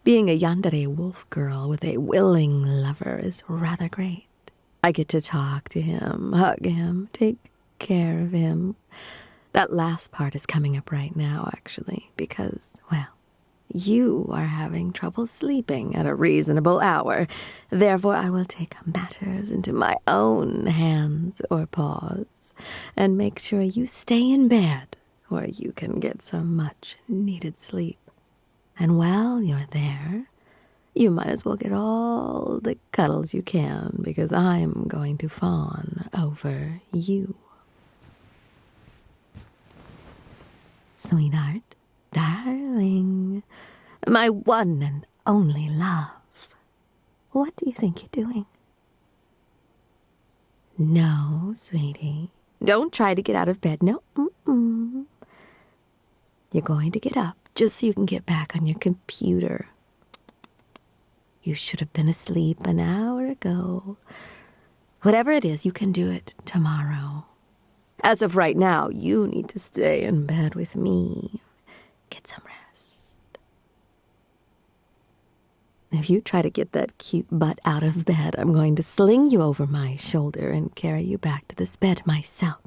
Being a Yandere wolf girl with a willing lover is rather great. I get to talk to him, hug him, take care of him. That last part is coming up right now, actually, because, well, you are having trouble sleeping at a reasonable hour. Therefore, I will take matters into my own hands or paws and make sure you stay in bed where you can get some much-needed sleep. And while you're there, you might as well get all the cuddles you can, because I'm going to fawn over you. Sweetheart, darling, my one and only love, what do you think you're doing? No, sweetie, don't try to get out of bed. No, You're going to get up just so you can get back on your computer. You should have been asleep an hour ago. Whatever it is, you can do it tomorrow. As of right now, you need to stay in bed with me. Get some rest. If you try to get that cute butt out of bed, I'm going to sling you over my shoulder and carry you back to this bed myself.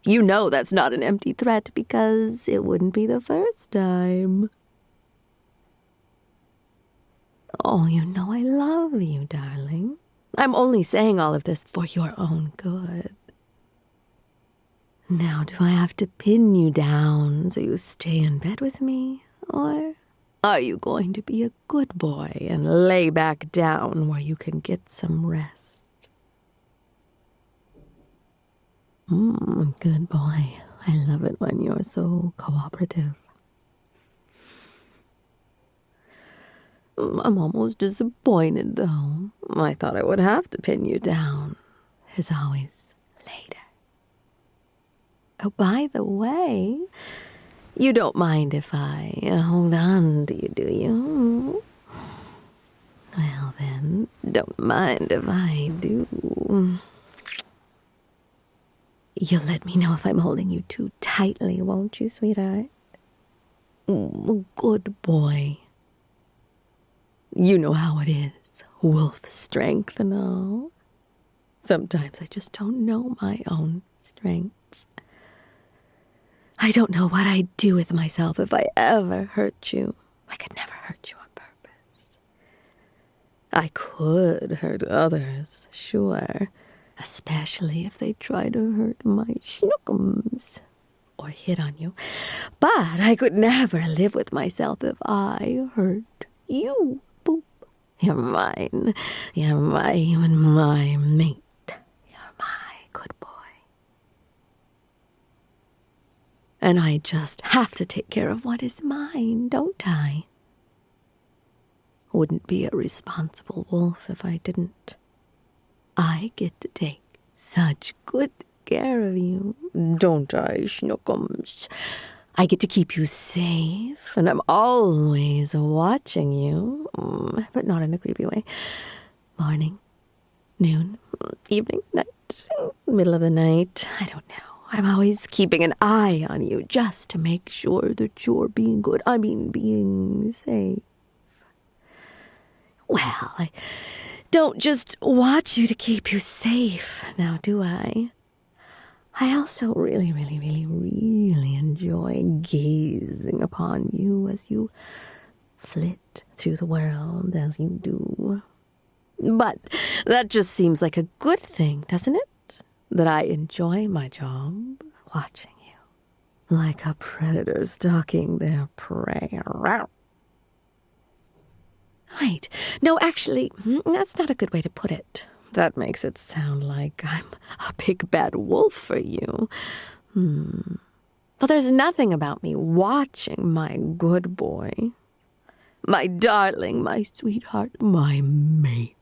You know that's not an empty threat, because it wouldn't be the first time. Oh, you know I love you, darling. I'm only saying all of this for your own good. Now, do I have to pin you down so you stay in bed with me? Or are you going to be a good boy and lay back down where you can get some rest? Good boy. I love it when you're so cooperative. I'm almost disappointed, though. I thought I would have to pin you down. There's always later. Oh, by the way, you don't mind if I hold on to you, do you? Well, then, don't mind if I do. You'll let me know if I'm holding you too tightly, won't you, sweetheart? Good boy. You know how it is, wolf strength and all. Sometimes I just don't know my own strength. I don't know what I'd do with myself if I ever hurt you. I could never hurt you on purpose. I could hurt others, sure, especially if they try to hurt my schnookums or hit on you. But I could never live with myself if I hurt you. Boop. You're mine. You're my mate. You're my good boy. And I just have to take care of what is mine, don't I? Wouldn't be a responsible wolf if I didn't. I get to take such good care of you, don't I, schnookums? I get to keep you safe, and I'm always watching you, but not in a creepy way. Morning, noon, evening, night, middle of the night, I don't know. I'm always keeping an eye on you just to make sure that you're being good. I mean, being safe. Well, I don't just watch you to keep you safe, now do I? I also really enjoy gazing upon you as you flit through the world as you do. But that just seems like a good thing, doesn't it? That I enjoy my job watching you, like a predator stalking their prey. Wait, no, actually, that's not a good way to put it. That makes it sound like I'm a big bad wolf for you. But there's nothing about me watching my good boy, my darling, my sweetheart, my mate.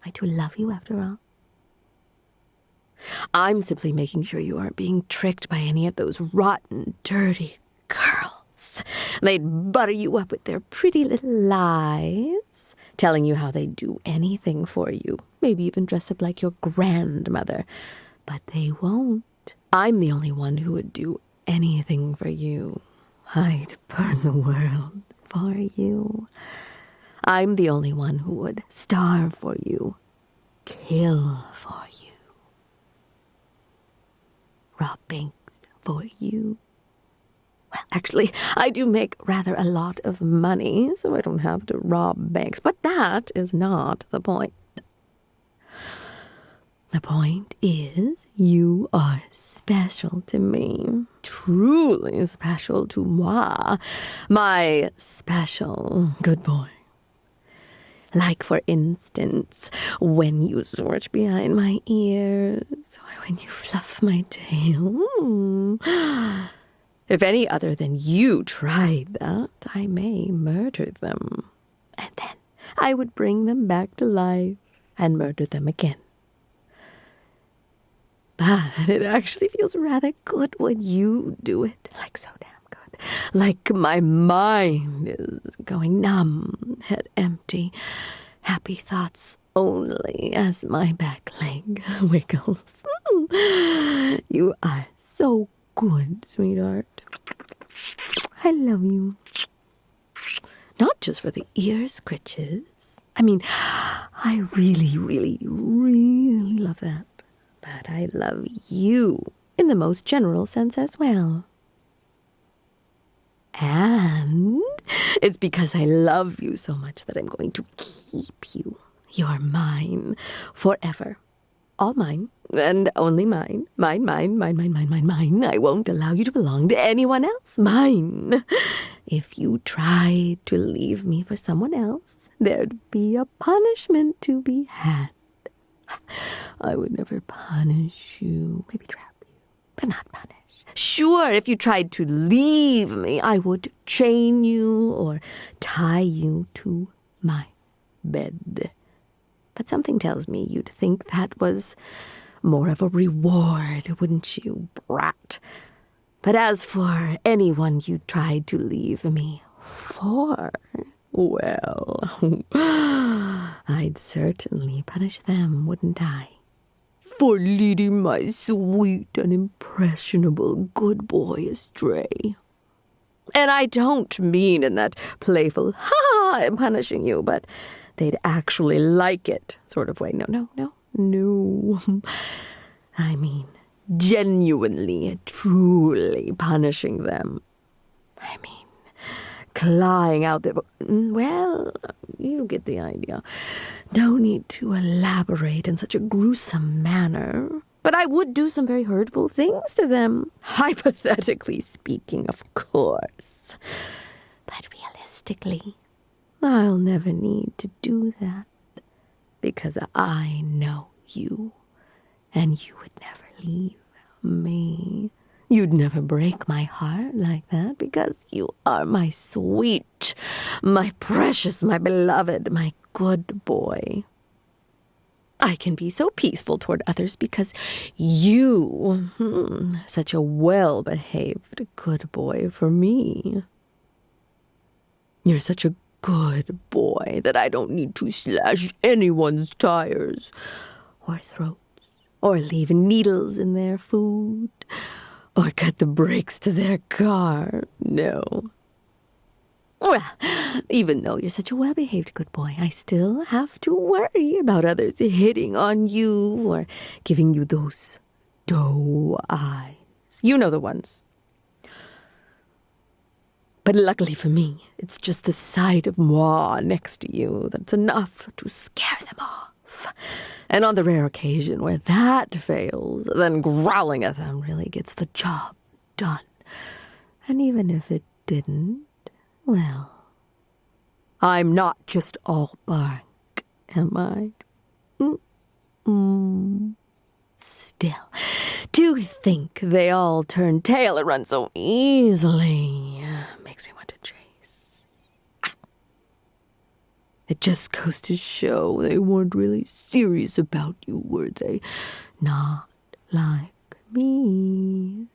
I do love you after all. I'm simply making sure you aren't being tricked by any of those rotten, dirty girls. They'd butter you up with their pretty little lies, telling you how they'd do anything for you, maybe even dress up like your grandmother. But they won't. I'm the only one who would do anything for you. I'd burn the world for you. I'm the only one who would starve for you, kill for you, rob banks for you. Well, actually, I do make rather a lot of money, so I don't have to rob banks. But that is not the point. The point is, you are special to me. Truly special to moi. My special good boy. Like, for instance, when you switch behind my ears, or when you fluff my tail. If any other than you tried that, I may murder them. And then I would bring them back to life and murder them again. But it actually feels rather good when you do it. Like, so damn good. Like my mind is going numb, head empty, happy thoughts only as my back leg wiggles. You are so good, sweetheart. I love you. Not just for the ear scritches. I mean, I really, really, really love that. But I love you in the most general sense as well. And it's because I love you so much that I'm going to keep you. You're mine forever. All mine, and only mine. Mine, mine, mine, mine, mine, mine, mine. I won't allow you to belong to anyone else. Mine. If you tried to leave me for someone else, there'd be a punishment to be had. I would never punish you. Maybe trap you, but not punish. Sure, if you tried to leave me, I would chain you or tie you to my bed. But something tells me you'd think that was more of a reward, wouldn't you, brat? But as for anyone you tried to leave me for, well, I'd certainly punish them, wouldn't I? For leading my sweet and impressionable good boy astray. And I don't mean in that playful, ha, I'm punishing you, but they'd actually like it sort of way. No. I mean, genuinely, truly punishing them. I mean, clawing out their... Well, you get the idea. No need to elaborate in such a gruesome manner. But I would do some very hurtful things to them. Hypothetically speaking, of course. But realistically, I'll never need to do that. Because I know you. And you would never leave me. You'd never break my heart like that because you are my sweet, my precious, my beloved, my good boy. I can be so peaceful toward others because you, such a well-behaved good boy for me. You're such a good boy that I don't need to slash anyone's tires or throats or leave needles in their food or cut the brakes to their car. No. Well, even though you're such a well-behaved good boy, I still have to worry about others hitting on you or giving you those doe eyes. You know the ones. But luckily for me, it's just the sight of moi next to you that's enough to scare them off. And on the rare occasion where that fails, then growling at them really gets the job done. And even if it didn't, well, I'm not just all bark, am I? Still, to think they all turn tail and run so easily makes me want to chase. It just goes to show they weren't really serious about you, were they? Not like me.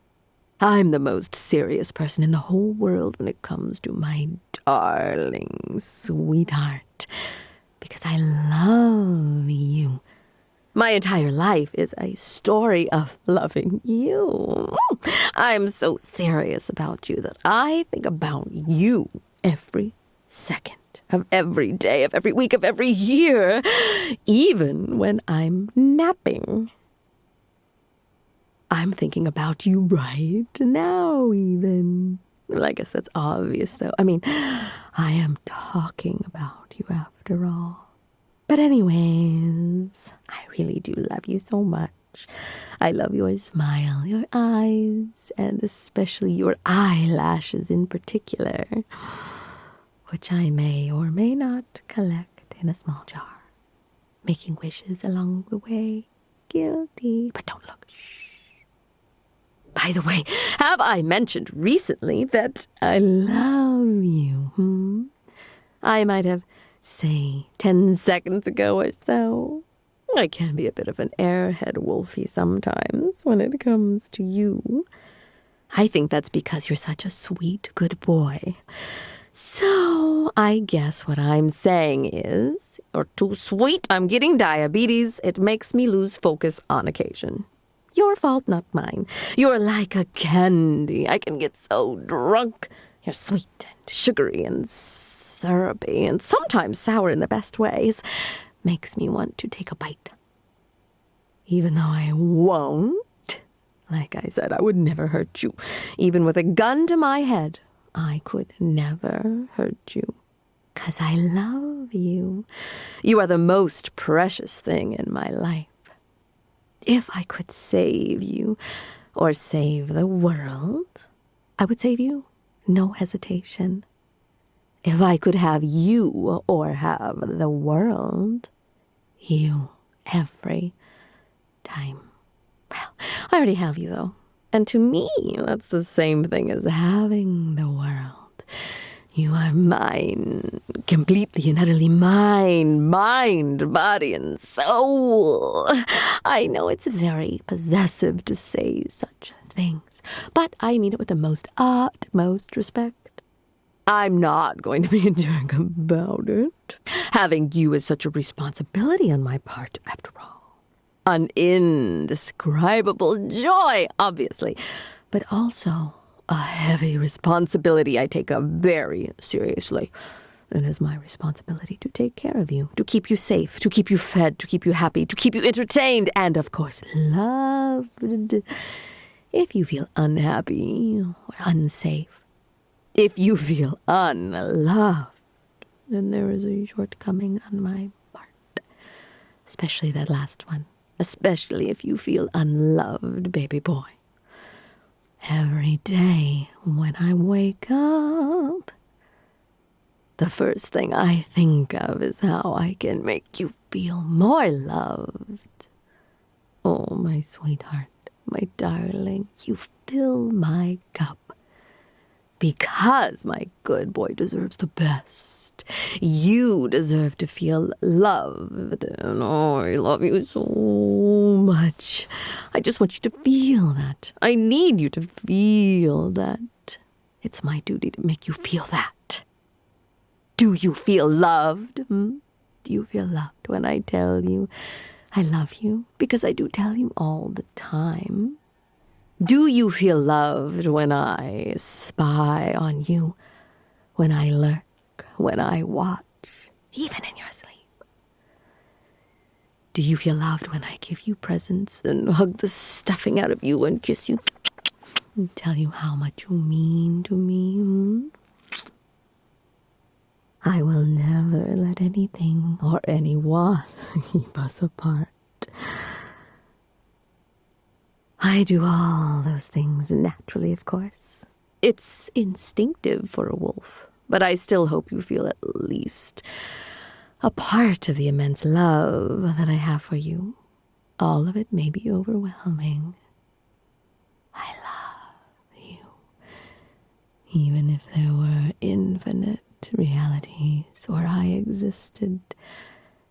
I'm the most serious person in the whole world when it comes to my darling sweetheart, because I love you. My entire life is a story of loving you. I'm so serious about you that I think about you every second of every day, of every week, of every year, even when I'm napping. I'm thinking about you right now, even. Well, I guess that's obvious, though. I mean, I am talking about you after all. But anyways, I really do love you so much. I love your smile, your eyes, and especially your eyelashes in particular, which I may or may not collect in a small jar, making wishes along the way. Guilty, but don't look. Shh. By the way, have I mentioned recently that I love you? I might have, say, 10 seconds ago or so. I can be a bit of an airhead wolfie sometimes when it comes to you. I think that's because you're such a sweet, good boy. So I guess what I'm saying is, you're too sweet. I'm getting diabetes. It makes me lose focus on occasion. Your fault, not mine. You're like a candy. I can get so drunk. You're sweet and sugary and syrupy and sometimes sour in the best ways. Makes me want to take a bite. Even though I won't. Like I said, I would never hurt you. Even with a gun to my head, I could never hurt you. 'Cause I love you. You are the most precious thing in my life. If I could save you, or save the world, I would save you. No hesitation. If I could have you, or have the world, you, every time. Well, I already have you, though. And to me, that's the same thing as having the world. You are mine, completely and utterly mine, mind, body, and soul. I know it's very possessive to say such things, but I mean it with the most utmost respect. I'm not going to be a jerk about it. Having you is such a responsibility on my part, after all. An indescribable joy, obviously, but also a heavy responsibility I take very seriously. It is my responsibility to take care of you, to keep you safe, to keep you fed, to keep you happy, to keep you entertained, and, of course, loved. If you feel unhappy or unsafe, if you feel unloved, then there is a shortcoming on my part. Especially that last one. Especially if you feel unloved, baby boy. Every day when I wake up, the first thing I think of is how I can make you feel more loved. Oh, my sweetheart, my darling, you fill my cup. Because my good boy deserves the best. You deserve to feel loved. And oh, I love you so much. I just want you to feel that. I need you to feel that. It's my duty to make you feel that. Do you feel loved? Do you feel loved when I tell you I love you? Because I do tell you all the time. Do you feel loved when I spy on you? When I lurk? When I watch? Even in your sleep? Do you feel loved when I give you presents and hug the stuffing out of you and kiss you and tell you how much you mean to me? I will never let anything or anyone keep us apart. I do all those things naturally, of course. It's instinctive for a wolf, but I still hope you feel at least a part of the immense love that I have for you. All of it may be overwhelming. I love you. Even if there were infinite realities where I existed,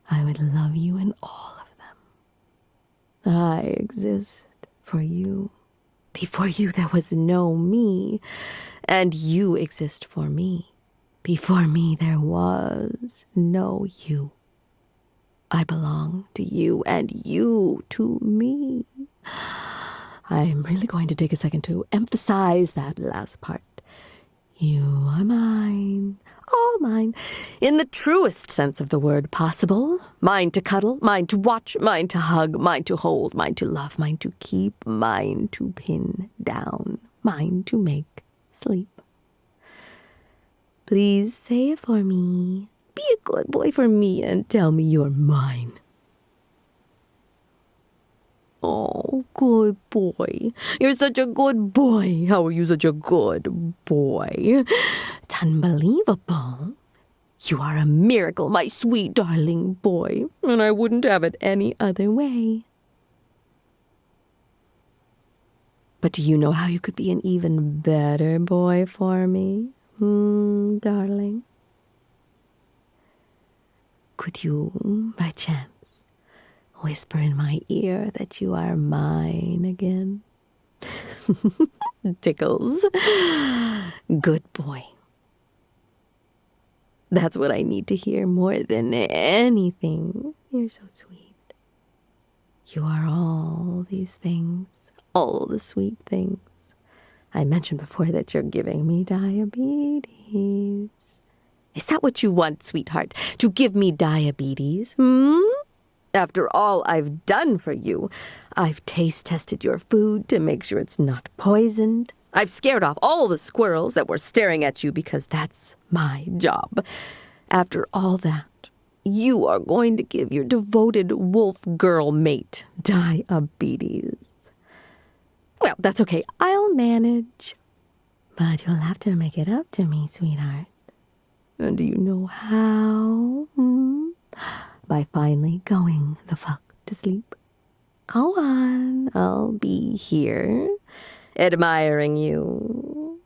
I would love you in all of them. I exist for you. Before you there was no me, and you exist for me. Before me there was no you. I belong to you, and you to me. I'm really going to take a second to emphasize that last part. You are mine, all mine, in the truest sense of the word possible. Mine to cuddle, mine to watch, mine to hug, mine to hold, mine to love, mine to keep, mine to pin down, mine to make sleep. Please say it for me. Be a good boy for me and tell me you're mine. Oh, good boy. You're such a good boy. How are you such a good boy? It's unbelievable. You are a miracle, my sweet darling boy, and I wouldn't have it any other way. But do you know how you could be an even better boy for me, darling? Could you, by chance, whisper in my ear that you are mine again? Tickles. Good boy. That's what I need to hear more than anything. You're so sweet. You are all these things, all the sweet things. I mentioned before that you're giving me diabetes. Is that what you want, sweetheart? To give me diabetes? After all I've done for you, I've taste tested your food to make sure it's not poisoned. I've scared off all the squirrels that were staring at you because that's my job. After all that, you are going to give your devoted wolf girl mate diabetes. Well, that's okay. I'll manage. But you'll have to make it up to me, sweetheart. And do you know how? By finally going the fuck to sleep. Go on. I'll be here, admiring you,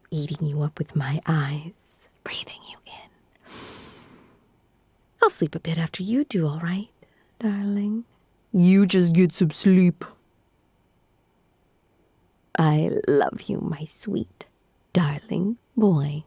eating you up with my eyes, breathing you in. I'll sleep a bit after you do, all right, darling? You just get some sleep. I love you, my sweet, darling boy.